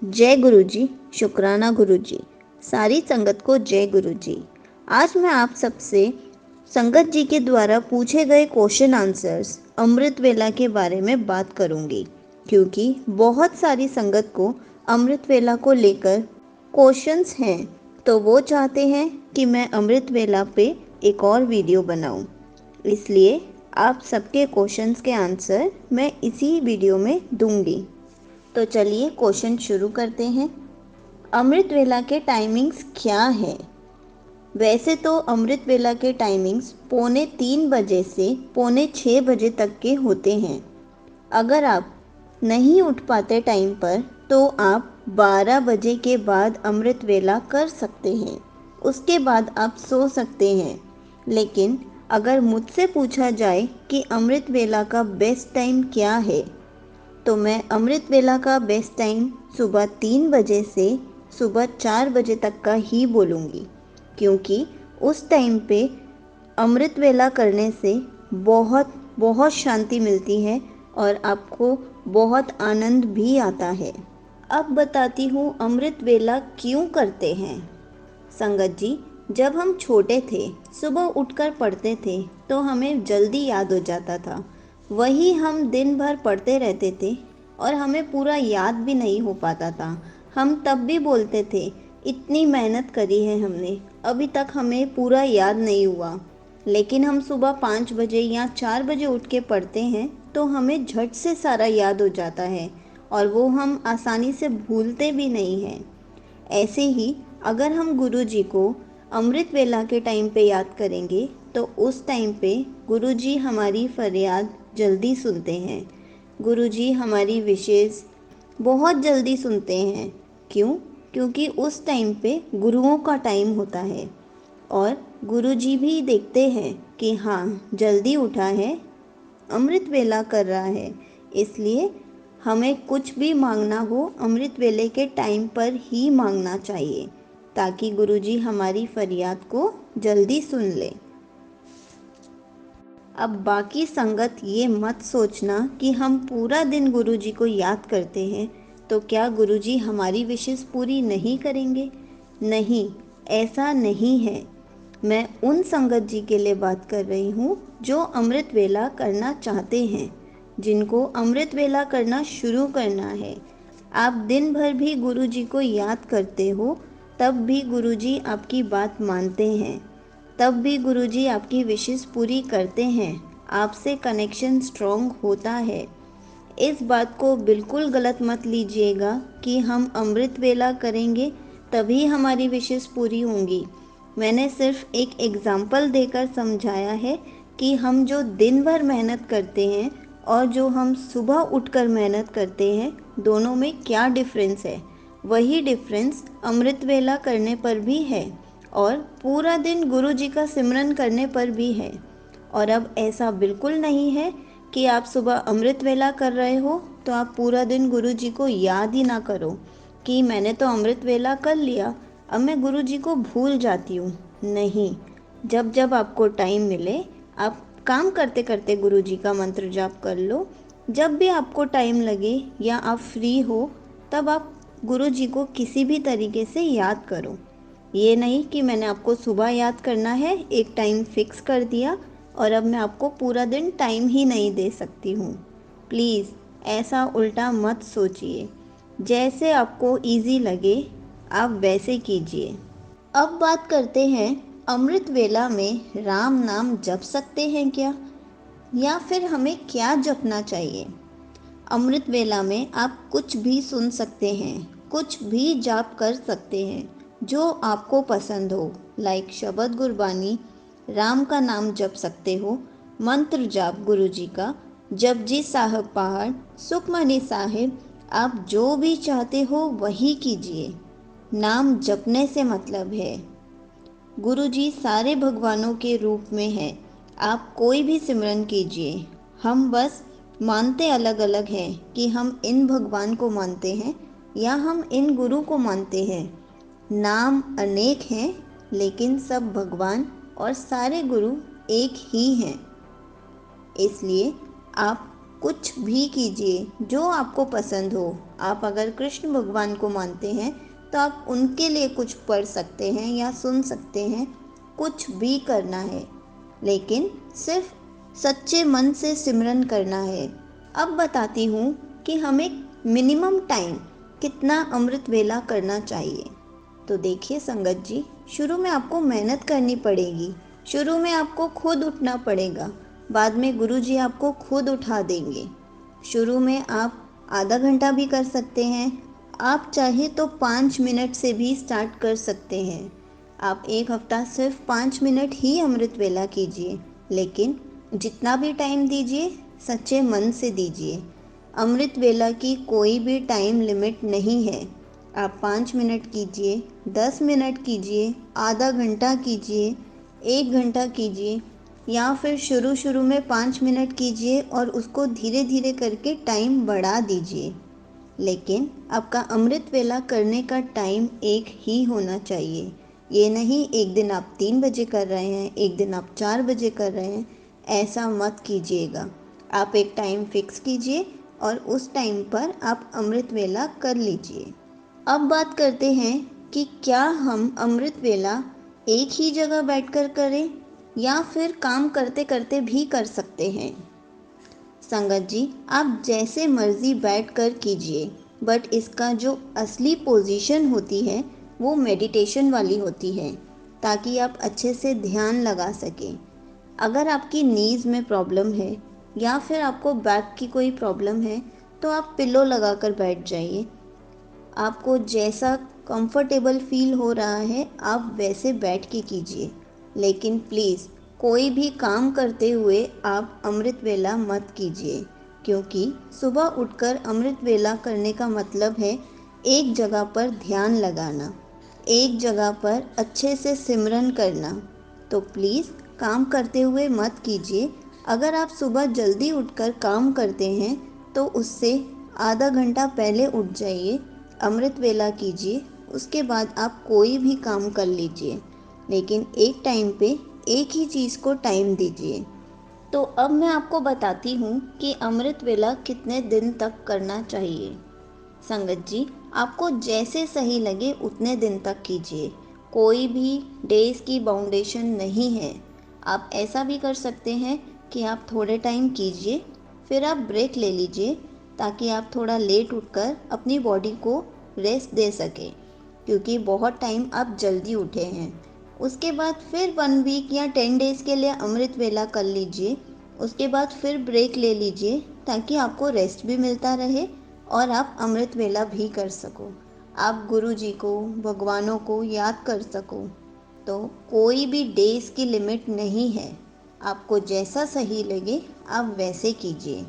जय गुरु जी, शुक्राना गुरु जी, सारी संगत को जय गुरु जी। आज मैं आप सबसे संगत जी के द्वारा पूछे गए क्वेश्चन आंसर्स अमृत वेला के बारे में बात करूंगी, क्योंकि बहुत सारी संगत को अमृत वेला को लेकर क्वेश्चंस हैं, तो वो चाहते हैं कि मैं अमृत वेला पे एक और वीडियो बनाऊं। इसलिए आप सबके क्वेश्चंस के आंसर मैं इसी वीडियो में दूंगी। तो चलिए क्वेश्चन शुरू करते हैं। अमृत वेला के टाइमिंग्स क्या है? वैसे तो अमृत वेला के टाइमिंग्स 2:45 से 5:45 बजे तक के होते हैं। अगर आप नहीं उठ पाते टाइम पर तो आप 12 बजे के बाद अमृत वेला कर सकते हैं। उसके बाद आप सो सकते हैं। लेकिन अगर मुझसे पूछा जाए कि अमृत वेला का बेस्ट टाइम क्या है, तो मैं अमृत वेला का बेस्ट टाइम सुबह 3 बजे से सुबह 4 बजे तक का ही बोलूँगी, क्योंकि उस टाइम पे अमृत वेला करने से बहुत बहुत शांति मिलती है और आपको बहुत आनंद भी आता है। अब बताती हूँ अमृत वेला क्यों करते हैं। संगत जी, जब हम छोटे थे, सुबह उठकर पढ़ते थे तो हमें जल्दी याद हो जाता था। वही हम दिन भर पढ़ते रहते थे और हमें पूरा याद भी नहीं हो पाता था। हम तब भी बोलते थे, इतनी मेहनत करी है हमने, अभी तक हमें पूरा याद नहीं हुआ। लेकिन हम सुबह 5 बजे या 4 बजे उठ के पढ़ते हैं तो हमें झट से सारा याद हो जाता है और वो हम आसानी से भूलते भी नहीं हैं। ऐसे ही अगर हम गुरु जी को अमृत वेला के टाइम पे याद करेंगे तो उस टाइम पे गुरु जी हमारी फरियाद जल्दी सुनते हैं। गुरु जी हमारी विशेष बहुत जल्दी सुनते हैं। क्यों? क्योंकि उस टाइम पे गुरुओं का टाइम होता है और गुरु जी भी देखते हैं कि हाँ, जल्दी उठा है, अमृत वेला कर रहा है। इसलिए हमें कुछ भी मांगना हो अमृत वेले के टाइम पर ही मांगना चाहिए, ताकि गुरुजी हमारी फरियाद को जल्दी सुन ले। अब बाकी संगत ये मत सोचना कि हम पूरा दिन गुरुजी को याद करते हैं तो क्या गुरुजी हमारी विशेष पूरी नहीं करेंगे। नहीं, ऐसा नहीं है। मैं उन संगत जी के लिए बात कर रही हूँ जो अमृत वेला करना चाहते हैं, जिनको अमृत वेला करना शुरू करना है। आप दिन भर भी गुरुजी को याद करते हो, तब भी गुरुजी आपकी बात मानते हैं, तब भी गुरुजी आपकी विशेष पूरी करते हैं, आपसे कनेक्शन स्ट्रॉन्ग होता है। इस बात को बिल्कुल गलत मत लीजिएगा कि हम अमृत वेला करेंगे तभी हमारी विशेष पूरी होंगी। मैंने सिर्फ एक एग्जाम्पल देकर समझाया है कि हम जो दिन भर मेहनत करते हैं और जो हम सुबह उठकर मेहनत करते हैं, दोनों में क्या डिफरेंस है। वही डिफरेंस अमृत वेला करने पर भी है और पूरा दिन गुरु जी का सिमरन करने पर भी है। और अब ऐसा बिल्कुल नहीं है कि आप सुबह अमृत वेला कर रहे हो तो आप पूरा दिन गुरु जी को याद ही ना करो कि मैंने तो अमृत वेला कर लिया, अब मैं गुरु जी को भूल जाती हूँ। नहीं, जब जब आपको टाइम मिले आप काम करते करते गुरु जी का मंत्र जाप कर लो। जब भी आपको टाइम लगे या आप फ्री हो, तब आप गुरु जी को किसी भी तरीके से याद करो। ये नहीं कि मैंने आपको सुबह याद करना है, एक टाइम फिक्स कर दिया और अब मैं आपको पूरा दिन टाइम ही नहीं दे सकती हूँ। प्लीज़ ऐसा उल्टा मत सोचिए। जैसे आपको इजी लगे आप वैसे कीजिए। अब बात करते हैं, अमृत वेला में राम नाम जप सकते हैं क्या, या फिर हमें क्या जपना चाहिए। अमृत वेला में आप कुछ भी सुन सकते हैं, कुछ भी जाप कर सकते हैं जो आपको पसंद हो। लाइक शबद गुरबानी, राम का नाम जप सकते हो, मंत्र जाप गुरु जी का, जपजी साहब पहाड़, सुखमनी साहिब, आप जो भी चाहते हो वही कीजिए। नाम जपने से मतलब है। गुरु जी सारे भगवानों के रूप में हैं, आप कोई भी सिमरन कीजिए। हम बस मानते अलग अलग हैं कि हम इन भगवान को मानते हैं या हम इन गुरु को मानते हैं। नाम अनेक हैं लेकिन सब भगवान और सारे गुरु एक ही हैं। इसलिए आप कुछ भी कीजिए जो आपको पसंद हो। आप अगर कृष्ण भगवान को मानते हैं तो आप उनके लिए कुछ पढ़ सकते हैं या सुन सकते हैं, कुछ भी करना है, लेकिन सिर्फ सच्चे मन से सिमरन करना है। अब बताती हूँ कि हमें मिनिमम टाइम कितना अमृत वेला करना चाहिए। तो देखिए संगत जी, शुरू में आपको मेहनत करनी पड़ेगी, शुरू में आपको खुद उठना पड़ेगा, बाद में गुरुजी आपको खुद उठा देंगे। शुरू में आप आधा घंटा भी कर सकते हैं, आप चाहे तो 5 मिनट से भी स्टार्ट कर सकते हैं। आप एक हफ्ता सिर्फ 5 मिनट ही अमृत वेला कीजिए, लेकिन जितना भी टाइम दीजिए सच्चे मन से दीजिए। अमृत वेला की कोई भी टाइम लिमिट नहीं है। आप 5 मिनट कीजिए, 10 मिनट कीजिए, आधा घंटा कीजिए, 1 घंटा कीजिए, या फिर शुरू में 5 मिनट कीजिए और उसको धीरे धीरे करके टाइम बढ़ा दीजिए। लेकिन आपका अमृत वेला करने का टाइम एक ही होना चाहिए। ये नहीं एक दिन आप 3 बजे कर रहे हैं, एक दिन आप 4 बजे कर रहे हैं, ऐसा मत कीजिएगा। आप एक टाइम फिक्स कीजिए और उस टाइम पर आप अमृत वेला कर लीजिए। अब बात करते हैं कि क्या हम अमृत वेला एक ही जगह बैठकर करें या फिर काम करते करते भी कर सकते हैं। संगत जी, आप जैसे मर्जी बैठ कर कीजिए, बट इसका जो असली पोजीशन होती है वो मेडिटेशन वाली होती है, ताकि आप अच्छे से ध्यान लगा सकें। अगर आपकी नीज़ में प्रॉब्लम है या फिर आपको बैक की कोई प्रॉब्लम है तो आप पिलो लगाकर बैठ जाइए। आपको जैसा कंफर्टेबल फील हो रहा है आप वैसे बैठ के कीजिए, लेकिन प्लीज़ कोई भी काम करते हुए आप अमृत वेला मत कीजिए, क्योंकि सुबह उठकर अमृत वेला करने का मतलब है एक जगह पर ध्यान लगाना, एक जगह पर अच्छे से सिमरन करना। तो प्लीज़ काम करते हुए मत कीजिए। अगर आप सुबह जल्दी उठकर काम करते हैं तो उससे आधा घंटा पहले उठ जाइए, अमृत वेला कीजिए, उसके बाद आप कोई भी काम कर लीजिए, लेकिन एक टाइम पे एक ही चीज़ को टाइम दीजिए। तो अब मैं आपको बताती हूँ कि अमृत वेला कितने दिन तक करना चाहिए। संगत जी, आपको जैसे सही लगे उतने दिन तक कीजिए, कोई भी डेज़ की बाउंडेशन नहीं है। आप ऐसा भी कर सकते हैं कि आप थोड़े टाइम कीजिए, फिर आप ब्रेक ले लीजिए, ताकि आप थोड़ा लेट उठकर अपनी बॉडी को रेस्ट दे सकें, क्योंकि बहुत टाइम आप जल्दी उठे हैं। उसके बाद फिर 1 वीक या 10 डेज़ के लिए अमृत वेला कर लीजिए, उसके बाद फिर ब्रेक ले लीजिए, ताकि आपको रेस्ट भी मिलता रहे और आप अमृत वेला भी कर सको, आप गुरु जी को, भगवानों को याद कर सको। तो कोई भी डेज़ की लिमिट नहीं है, आपको जैसा सही लगे आप वैसे कीजिए,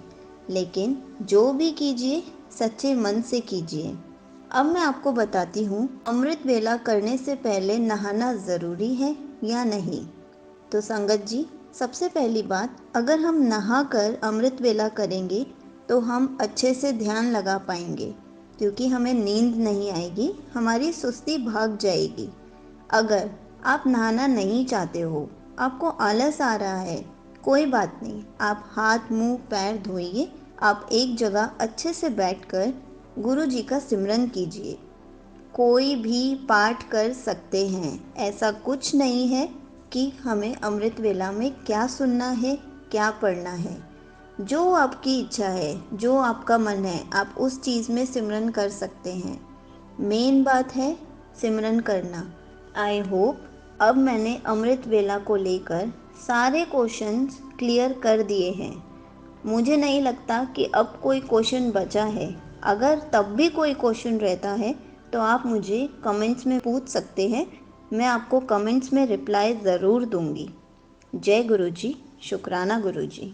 लेकिन जो भी कीजिए सच्चे मन से कीजिए। अब मैं आपको बताती हूँ अमृत वेला करने से पहले नहाना ज़रूरी है या नहीं। तो संगत जी, सबसे पहली बात, अगर हम नहाकर अमृत वेला करेंगे तो हम अच्छे से ध्यान लगा पाएंगे, क्योंकि हमें नींद नहीं आएगी, हमारी सुस्ती भाग जाएगी। अगर आप नहाना नहीं चाहते हो, आपको आलस आ रहा है, कोई बात नहीं, आप हाथ मुंह पैर धोइए, आप एक जगह अच्छे से बैठकर गुरु जी का सिमरन कीजिए। कोई भी पाठ कर सकते हैं, ऐसा कुछ नहीं है कि हमें अमृत वेला में क्या सुनना है, क्या पढ़ना है। जो आपकी इच्छा है, जो आपका मन है, आप उस चीज़ में सिमरन कर सकते हैं। मेन बात है सिमरन करना। आई होप अब मैंने अमृत वेला को लेकर सारे क्वेश्चंस क्लियर कर दिए हैं। मुझे नहीं लगता कि अब कोई क्वेश्चन बचा है। अगर तब भी कोई क्वेश्चन रहता है तो आप मुझे कमेंट्स में पूछ सकते हैं, मैं आपको कमेंट्स में रिप्लाई ज़रूर दूंगी। जय गुरु जी, शुक्राना गुरु जी।